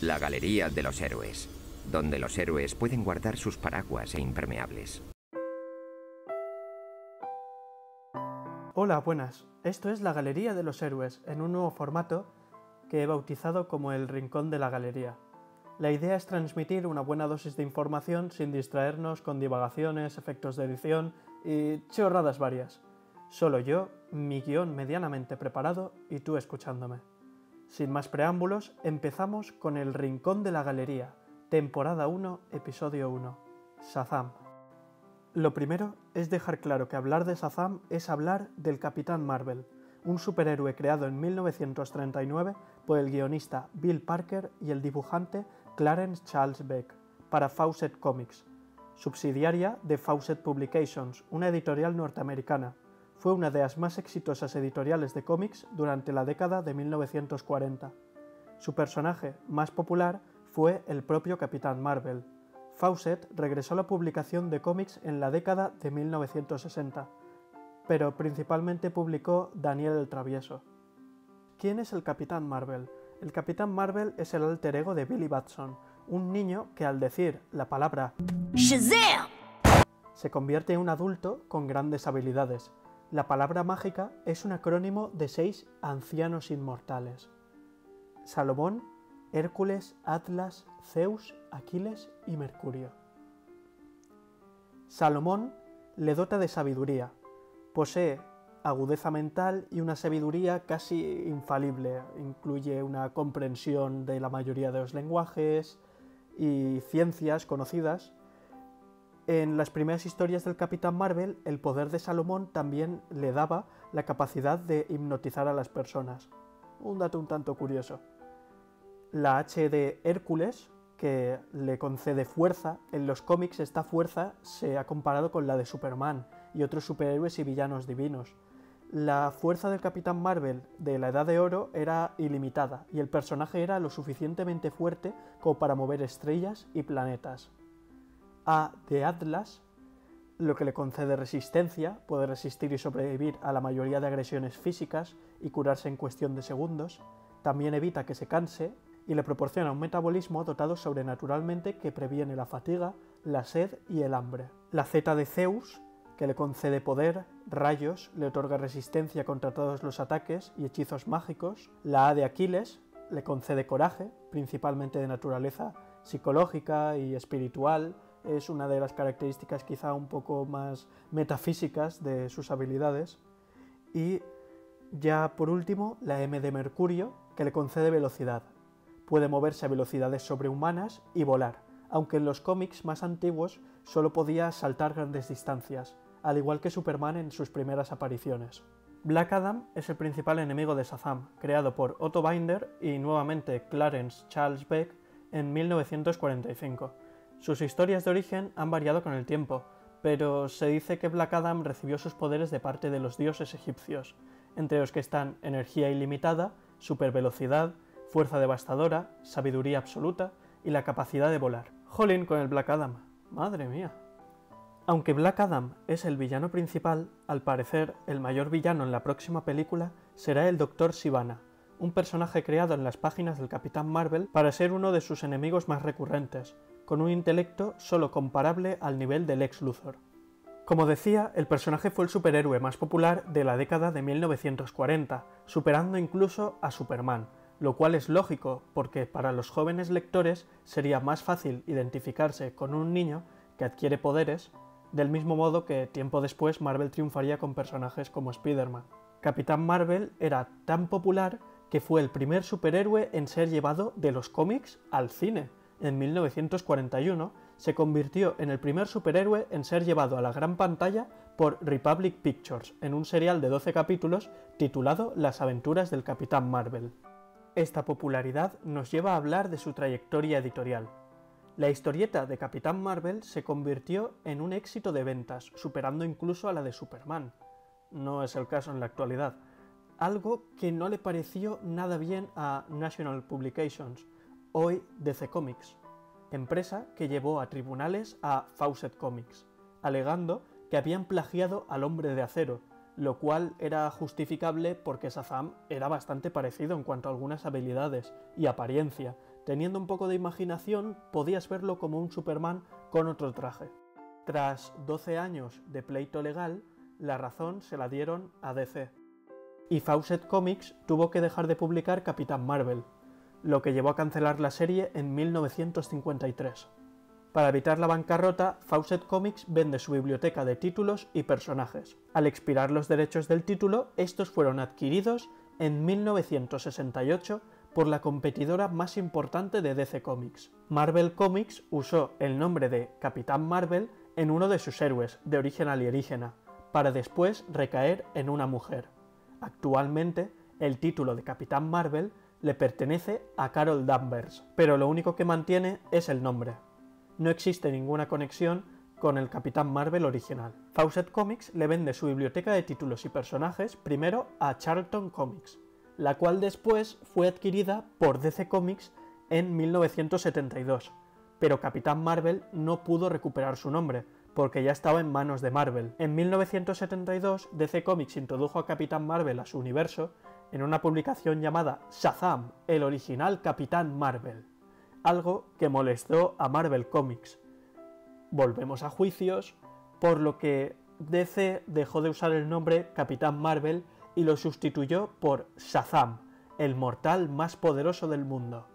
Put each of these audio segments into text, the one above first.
La Galería de los Héroes, donde los héroes pueden guardar sus paraguas e impermeables. Hola, buenas. Esto es la Galería de los Héroes, en un nuevo formato que he bautizado como el Rincón de la Galería. La idea es transmitir una buena dosis de información sin distraernos con divagaciones, efectos de edición y chorradas varias. Solo yo, mi guión medianamente preparado y tú escuchándome. Sin más preámbulos, empezamos con el Rincón de la Galería, temporada 1, episodio 1, Shazam. Lo primero es dejar claro que hablar de Shazam es hablar del Capitán Marvel, un superhéroe creado en 1939 por el guionista Bill Parker y el dibujante Clarence Charles Beck para Fawcett Comics, subsidiaria de Fawcett Publications, una editorial norteamericana. Fue una de las más exitosas editoriales de cómics durante la década de 1940. Su personaje más popular fue el propio Capitán Marvel. Fawcett regresó a la publicación de cómics en la década de 1960, pero principalmente publicó Daniel el Travieso. ¿Quién es el Capitán Marvel? El Capitán Marvel es el alter ego de Billy Batson, un niño que al decir la palabra ¡Shazam!, se convierte en un adulto con grandes habilidades. La palabra mágica es un acrónimo de 6 ancianos inmortales: Salomón, Hércules, Atlas, Zeus, Aquiles y Mercurio. Salomón le dota de sabiduría, posee agudeza mental y una sabiduría casi infalible, incluye una comprensión de la mayoría de los lenguajes y ciencias conocidas. En las primeras historias del Capitán Marvel, el poder de Salomón también le daba la capacidad de hipnotizar a las personas. Un dato un tanto curioso. La H de Hércules, que le concede fuerza, en los cómics esta fuerza se ha comparado con la de Superman y otros superhéroes y villanos divinos. La fuerza del Capitán Marvel de la Edad de Oro era ilimitada y el personaje era lo suficientemente fuerte como para mover estrellas y planetas. A de Atlas, lo que le concede resistencia, puede resistir y sobrevivir a la mayoría de agresiones físicas y curarse en cuestión de segundos. También evita que se canse y le proporciona un metabolismo dotado sobrenaturalmente que previene la fatiga, la sed y el hambre. La Z de Zeus, que le concede poder, rayos, le otorga resistencia contra todos los ataques y hechizos mágicos. La A de Aquiles le concede coraje, principalmente de naturaleza psicológica y espiritual. Es una de las características quizá un poco más metafísicas de sus habilidades. Y ya por último, la M de Mercurio, que le concede velocidad. Puede moverse a velocidades sobrehumanas y volar, aunque en los cómics más antiguos solo podía saltar grandes distancias, al igual que Superman en sus primeras apariciones. Black Adam es el principal enemigo de Shazam, creado por Otto Binder y nuevamente Clarence Charles Beck en 1945. Sus historias de origen han variado con el tiempo, pero se dice que Black Adam recibió sus poderes de parte de los dioses egipcios, entre los que están energía ilimitada, supervelocidad, fuerza devastadora, sabiduría absoluta y la capacidad de volar. Jolín con el Black Adam, madre mía. Aunque Black Adam es el villano principal, al parecer el mayor villano en la próxima película será el Dr. Sivana, un personaje creado en las páginas del Capitán Marvel para ser uno de sus enemigos más recurrentes, con un intelecto solo comparable al nivel del Lex Luthor. Como decía, el personaje fue el superhéroe más popular de la década de 1940, superando incluso a Superman, lo cual es lógico porque para los jóvenes lectores sería más fácil identificarse con un niño que adquiere poderes, del mismo modo que tiempo después Marvel triunfaría con personajes como Spider-Man. Capitán Marvel era tan popular que fue el primer superhéroe en ser llevado de los cómics al cine. En 1941 se convirtió en el primer superhéroe en ser llevado a la gran pantalla por Republic Pictures en un serial de 12 capítulos titulado Las aventuras del Capitán Marvel. Esta popularidad nos lleva a hablar de su trayectoria editorial. La historieta de Capitán Marvel se convirtió en un éxito de ventas, superando incluso a la de Superman. No es el caso en la actualidad. Algo que no le pareció nada bien a National Publications, hoy DC Comics, empresa que llevó a tribunales a Fawcett Comics, alegando que habían plagiado al Hombre de Acero, lo cual era justificable porque Shazam era bastante parecido en cuanto a algunas habilidades y apariencia, Teniendo un poco de imaginación, podías verlo como un Superman con otro traje. Tras 12 años de pleito legal, la razón se la dieron a DC. Y Fawcett Comics tuvo que dejar de publicar Capitán Marvel, lo que llevó a cancelar la serie en 1953. Para evitar la bancarrota, Fawcett Comics vende su biblioteca de títulos y personajes. Al expirar los derechos del título, estos fueron adquiridos en 1968 por la competidora más importante de DC Comics. Marvel Comics usó el nombre de Capitán Marvel en uno de sus héroes, de origen alienígena, para después recaer en una mujer. Actualmente, el título de Capitán Marvel le pertenece a Carol Danvers, pero lo único que mantiene es el nombre. No existe ninguna conexión con el Capitán Marvel original. Fawcett Comics le vende su biblioteca de títulos y personajes primero a Charlton Comics, la cual después fue adquirida por DC Comics en 1972, pero Capitán Marvel no pudo recuperar su nombre, porque ya estaba en manos de Marvel. En 1972, DC Comics introdujo a Capitán Marvel a su universo en una publicación llamada Shazam, el original Capitán Marvel, algo que molestó a Marvel Comics. Volvemos a juicios, por lo que DC dejó de usar el nombre Capitán Marvel y lo sustituyó por Shazam, el mortal más poderoso del mundo,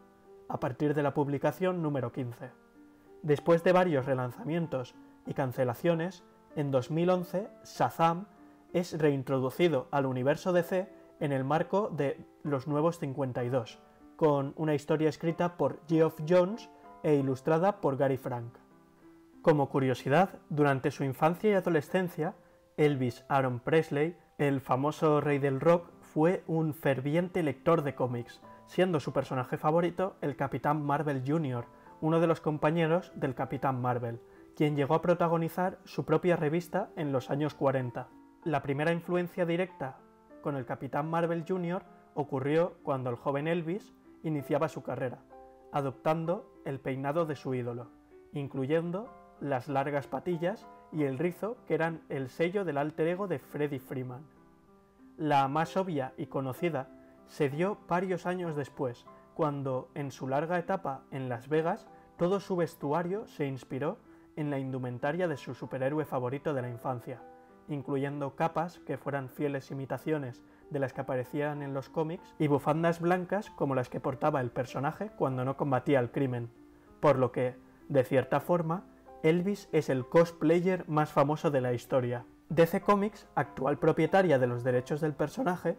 a partir de la publicación número 15. Después de varios relanzamientos y cancelaciones, en 2011 Shazam es reintroducido al universo DC en el marco de Los Nuevos 52, con una historia escrita por Geoff Johns e ilustrada por Gary Frank. Como curiosidad, durante su infancia y adolescencia, Elvis Aaron Presley, el famoso rey del rock, fue un ferviente lector de cómics, siendo su personaje favorito el Capitán Marvel Jr., uno de los compañeros del Capitán Marvel, quien llegó a protagonizar su propia revista en los años 40. La primera influencia directa con el Capitán Marvel Jr. ocurrió cuando el joven Elvis iniciaba su carrera, adoptando el peinado de su ídolo, incluyendo las largas patillas y el rizo que eran el sello del alter ego de Freddie Freeman. La más obvia y conocida se dio varios años después, cuando en su larga etapa en Las Vegas todo su vestuario se inspiró en la indumentaria de su superhéroe favorito de la infancia, incluyendo capas que fueran fieles imitaciones de las que aparecían en los cómics y bufandas blancas como las que portaba el personaje cuando no combatía el crimen, por lo que, de cierta forma, Elvis es el cosplayer más famoso de la historia. DC Comics, actual propietaria de los derechos del personaje,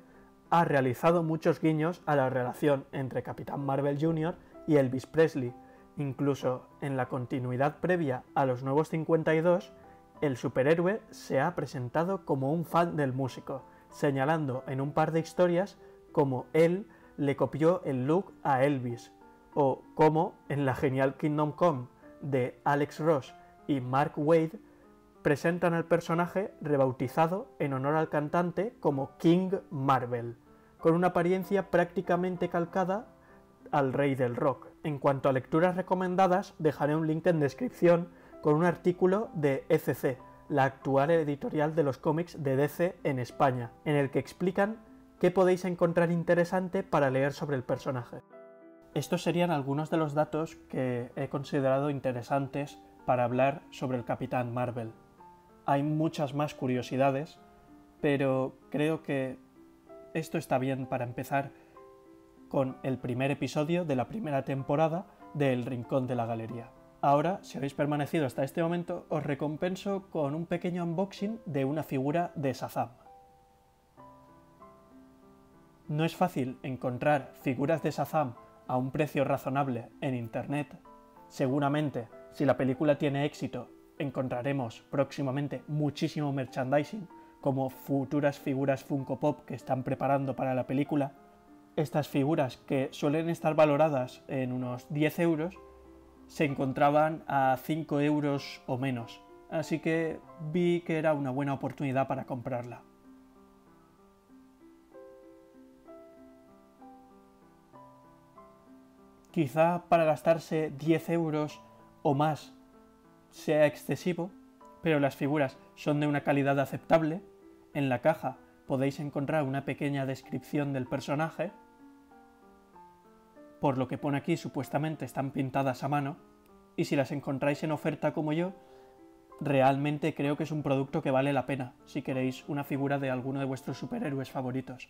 ha realizado muchos guiños a la relación entre Capitán Marvel Jr. y Elvis Presley. Incluso en la continuidad previa a los Nuevos 52, el superhéroe se ha presentado como un fan del músico, señalando en un par de historias cómo él le copió el look a Elvis, o cómo en la genial Kingdom Come de Alex Ross y Mark Waid presentan al personaje rebautizado en honor al cantante como King Marvel, con una apariencia prácticamente calcada al rey del rock. En cuanto a lecturas recomendadas, dejaré un link en descripción con un artículo de ECC, la actual editorial de los cómics de DC en España, en el que explican qué podéis encontrar interesante para leer sobre el personaje. Estos serían algunos de los datos que he considerado interesantes para hablar sobre el Capitán Marvel. Hay muchas más curiosidades, pero creo que esto está bien para empezar con el primer episodio de la primera temporada de El Rincón de la Galería. Ahora, si habéis permanecido hasta este momento, os recompenso con un pequeño unboxing de una figura de Shazam. No es fácil encontrar figuras de Shazam a un precio razonable en internet. Seguramente, si la película tiene éxito, encontraremos próximamente muchísimo merchandising, como futuras figuras Funko Pop que están preparando para la película. Estas figuras, que suelen estar valoradas en unos 10 euros, se encontraban a 5 euros o menos, así que vi que era una buena oportunidad para comprarla. Quizá para gastarse 10 euros o más sea excesivo, pero las figuras son de una calidad aceptable. En la caja podéis encontrar una pequeña descripción del personaje Por lo que pone aquí, supuestamente están pintadas a mano, y si las encontráis en oferta como yo, realmente creo que es un producto que vale la pena, si queréis una figura de alguno de vuestros superhéroes favoritos.